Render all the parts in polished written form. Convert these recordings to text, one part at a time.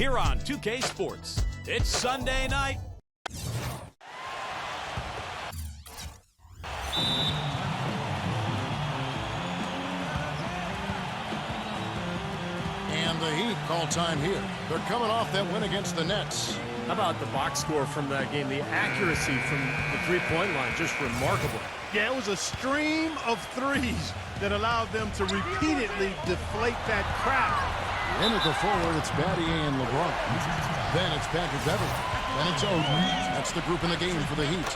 here on 2K Sports. It's Sunday night. And the Heat call time here. They're coming off that win against the Nets. How about the box score from that game? The accuracy from the three-point line, just remarkable. Yeah, it was a stream of threes that allowed them to repeatedly deflate that crowd. In at the forward, it's Battier and LeBron. Then it's Patrick Beverly. Then it's Odin. That's the group in the game for the Heat.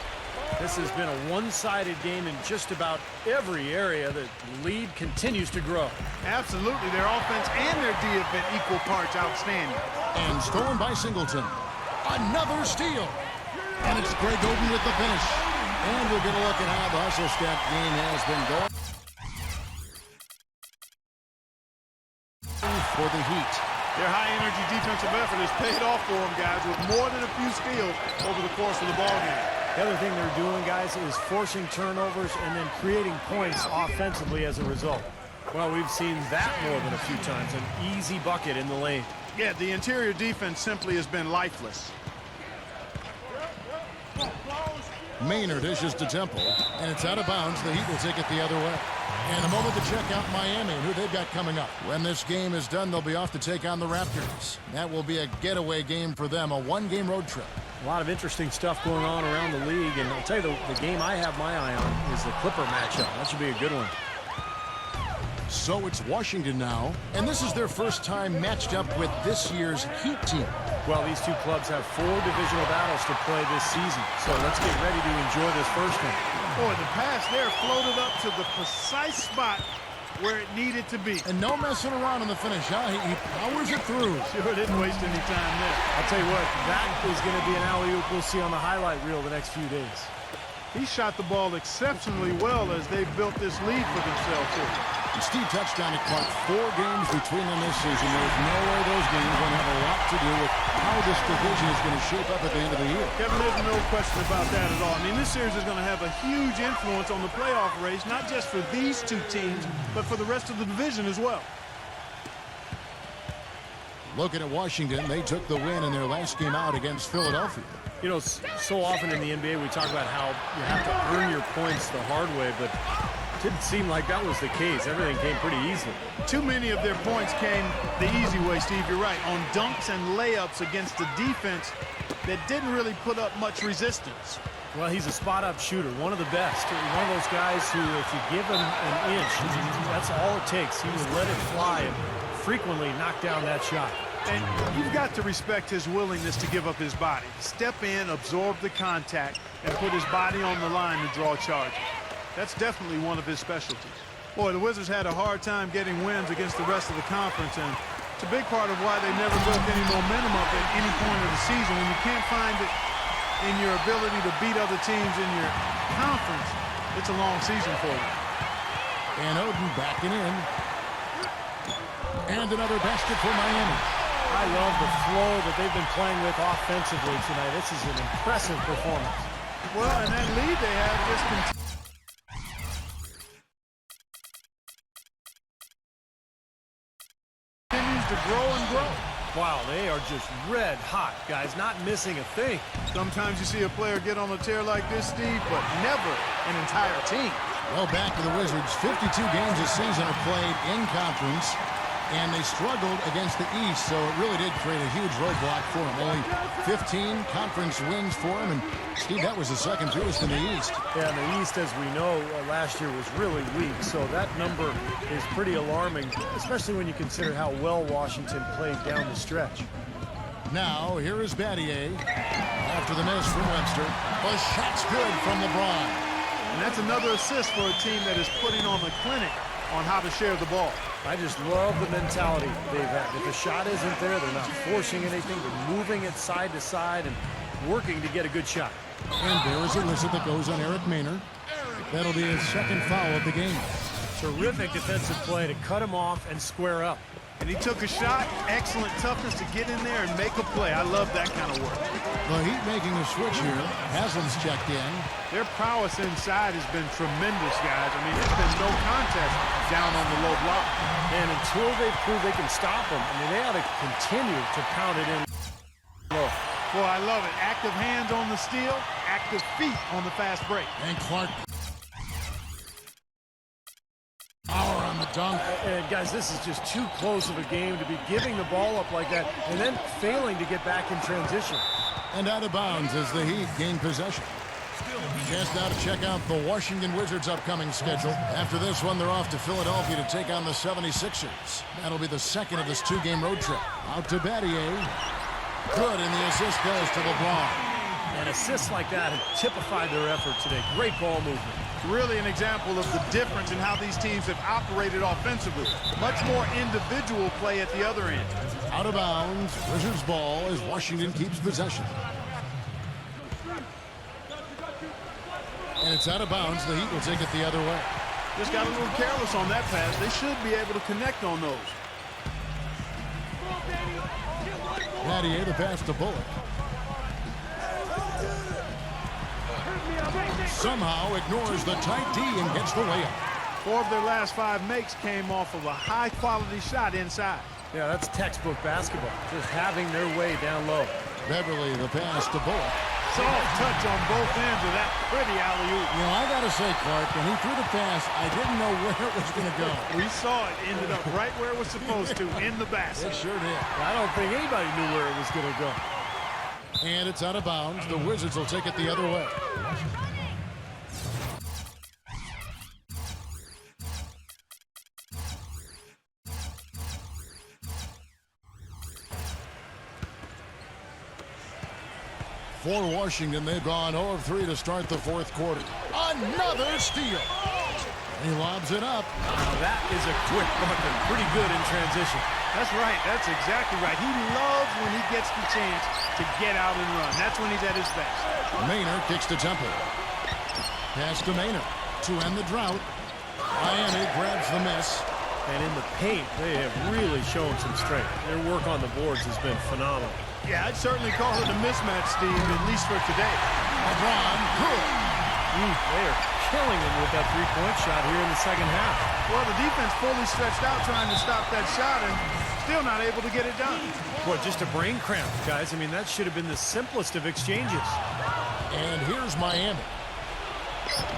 This has been a one-sided game in just about every area. The lead continues to grow. Absolutely. Their offense and their D have been equal parts outstanding. And stolen by Singleton. Another steal. And it's Greg Oden with the finish. And we'll get a look at how the hustle step game has been going for the Heat. Their high-energy defensive effort has paid off for them, guys, with more than a few steals over the course of the ballgame. The other thing they're doing, guys, is forcing turnovers and then creating points offensively as a result. Well, we've seen that more than a few times, an easy bucket in the lane. Yeah, the interior defense simply has been lifeless. Maynard dishes to Temple, and it's out of bounds. The Heat will take it the other way. And a moment to check out Miami and who they've got coming up. When this game is done, they'll be off to take on the Raptors. That will be a getaway game for them, a one-game road trip. A lot of interesting stuff going on around the league, and I'll tell you, the game I have my eye on is the Clipper matchup. That should be a good one. So it's Washington now, and this is their first time matched up with this year's Heat team. Well, these two clubs have 4 divisional battles to play this season, so let's get ready to enjoy this first one. Boy, the pass there floated up to the precise spot where it needed to be. And no messing around in the finish, huh? He powers it through. Sure didn't waste any time there. I'll tell you what, that is going to be an alley-oop we'll see on the highlight reel the next few days. He shot the ball exceptionally well as they built this lead for themselves here. And Steve touched on it, Clark. 4 games between them this season. There's no way those games are going to have a lot to do with how this division is going to shape up at the end of the year. Kevin, there's no question about that at all. I mean, this series is going to have a huge influence on the playoff race, not just for these two teams, but for the rest of the division as well. Looking at Washington, they took the win in their last game out against Philadelphia. You know, so often in the NBA we talk about how you have to earn your points the hard way, but it didn't seem like that was the case. Everything came pretty easily. Too many of their points came the easy way, Steve. You're right. On dunks and layups against a defense that didn't really put up much resistance. Well, he's a spot-up shooter, one of the best. One of those guys who, if you give him an inch, that's all it takes. He will let it fly and frequently knock down that shot. And you've got to respect his willingness to give up his body. Step in, absorb the contact, and put his body on the line to draw charges. That's definitely one of his specialties. Boy, the Wizards had a hard time getting wins against the rest of the conference, and it's a big part of why they never built any momentum up at any point of the season. When you can't find it in your ability to beat other teams in your conference, it's a long season for you. And Odin backing in. And another basket for Miami. I love the flow that they've been playing with offensively tonight. This is an impressive performance. Well, and that lead they have just continues to grow and grow. Wow, they are just red hot, guys, not missing a thing. Sometimes you see a player get on a tear like this, Steve, but never an entire team. Well, back to the Wizards. 52 games this season are played in conference. And they struggled against the East, so it really did create a huge roadblock for them. Only 15 conference wins for them, and Steve, that was the second fewest in the East. Yeah, and the East, as we know, last year was really weak, so that number is pretty alarming, especially when you consider how well Washington played down the stretch. Now, here is Battier. After the miss from Webster, the shot's good from LeBron. And that's another assist for a team that is putting on the clinic on how to share the ball. I just love the mentality they've had. If the shot isn't there, they're not forcing anything. They're moving it side to side and working to get a good shot. And there is a whistle that goes on Eric Maynard. That'll be his second foul of the game. Terrific defensive play to cut him off and square up. And he took a shot. Excellent toughness to get in there and make a play. I love that kind of work. The Heat making a switch here. Haslam's checked in. Their prowess inside has been tremendous, guys. I mean, it's been no contest down on the low block. And until they prove they can stop them, I mean, they ought to continue to pound it in low. Boy, I love it. Active hands on the steal, active feet on the fast break. And Clark. Power on the dunk. And guys, this is just too close of a game to be giving the ball up like that and then failing to get back in transition. And out of bounds as the Heat gain possession. Chance now to check out the Washington Wizards' upcoming schedule. After this one, they're off to Philadelphia to take on the 76ers. That'll be the second of this two-game road trip. Out to Battier. Good, and the assist goes to LeBron. And assists like that have typified their effort today. Great ball movement. Really an example of the difference in how these teams have operated offensively. Much more individual play at the other end. Out of bounds. Wizards ball as Washington keeps possession. And it's out of bounds. The Heat will take it the other way. Just got a little careless on that pass. They should be able to connect on those. Battier, the pass to Bullock. Somehow ignores the tight D and gets the layup. 4 of their last 5 makes came off of a high-quality shot inside. Yeah, that's textbook basketball. Just having their way down low. Beverly, the pass to Bullock. Soft touch on both ends of that pretty alley-oop. You know, I got to say, Clark, when he threw the pass, I didn't know where it was going to go. We saw it. Ended up right where it was supposed to, in the basket. It sure did. I don't think anybody knew where it was going to go. And it's out of bounds. The Wizards will take it the other way. For Washington, they've gone 0 of 3 to start the fourth quarter. Another steal. He lobs it up. That is a quick bucket. Pretty good in transition. That's right. That's exactly right. He loves when he gets the chance to get out and run. That's when he's at his best. Maynard kicks to Temple. Pass to Maynard to end the drought. Miami grabs the miss. And in the paint, they have really shown some strength. Their work on the boards has been phenomenal. Yeah, I'd certainly call it a mismatch, Steve, at least for today. LeBron, good. They are killing him with that three-point shot here in the second half. Well, the defense fully stretched out trying to stop that shot and still not able to get it done. Boy, just a brain cramp, guys. I mean, that should have been the simplest of exchanges. And here's Miami.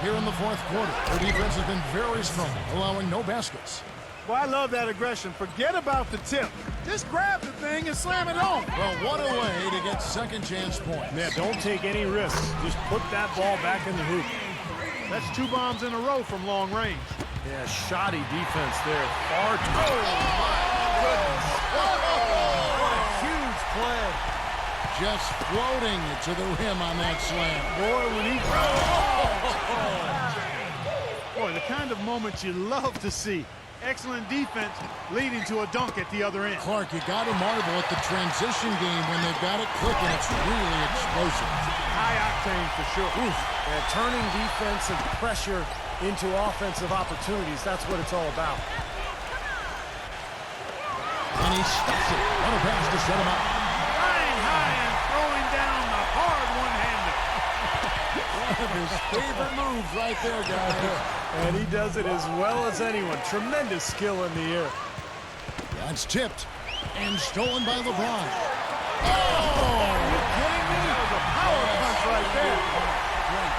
Here in the fourth quarter, their defense has been very strong, allowing no baskets. Well, I love that aggression. Forget about the tip. Just grab the thing and slam it home. Well, what a way to get second chance points. Man, don't take any risks. Just put that ball back in the hoop. That's 2 bombs in a row from long range. Yeah, shoddy defense there. Far too. Oh, my goodness. What a huge play. Just floating to the rim on that slam. Boy, when he... Boy, the kind of moments you love to see. Excellent defense leading to a dunk at the other end. Clark, you got to marvel at the transition game when they've got it clicking. It's really explosive. High octane for sure. Oof. Yeah, turning defensive pressure into offensive opportunities. That's what it's all about. And he stuffs it. What a pass to set him up. Flying high and throwing down the hard one-hander. One of his favorite moves right there, guys. And he does it as well as anyone. Tremendous skill in the air. That's tipped and stolen by LeBron. Oh! Are you kidding me? That was a power punch right there. Great.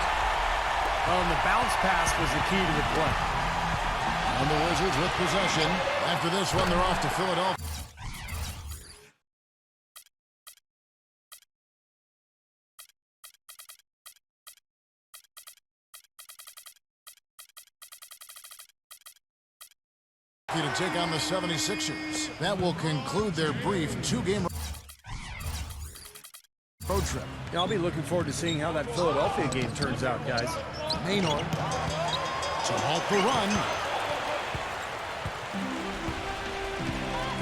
And the bounce pass was the key to the play. And the Wizards with possession. After this one, they're off to Philadelphia. To take on the 76ers. That will conclude their brief 2-game road trip. Yeah, I'll be looking forward to seeing how that Philadelphia game turns out, guys. Maynard to halt the run.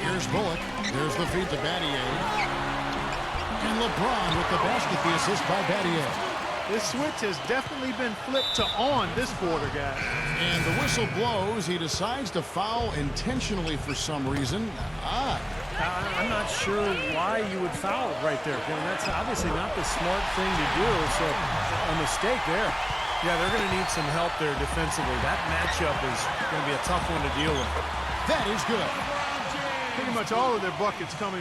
Here's Bullock. There's the feed to Battier. And LeBron with the basket, the assist by Battier. This switch has definitely been flipped to on this quarter, guys. And the whistle blows. He decides to foul intentionally for some reason. Odd. I'm not sure why you would foul right there. That's obviously not the smart thing to do. So a mistake there. Yeah, they're going to need some help there defensively. That matchup is going to be a tough one to deal with. That is good. Pretty much all of their buckets coming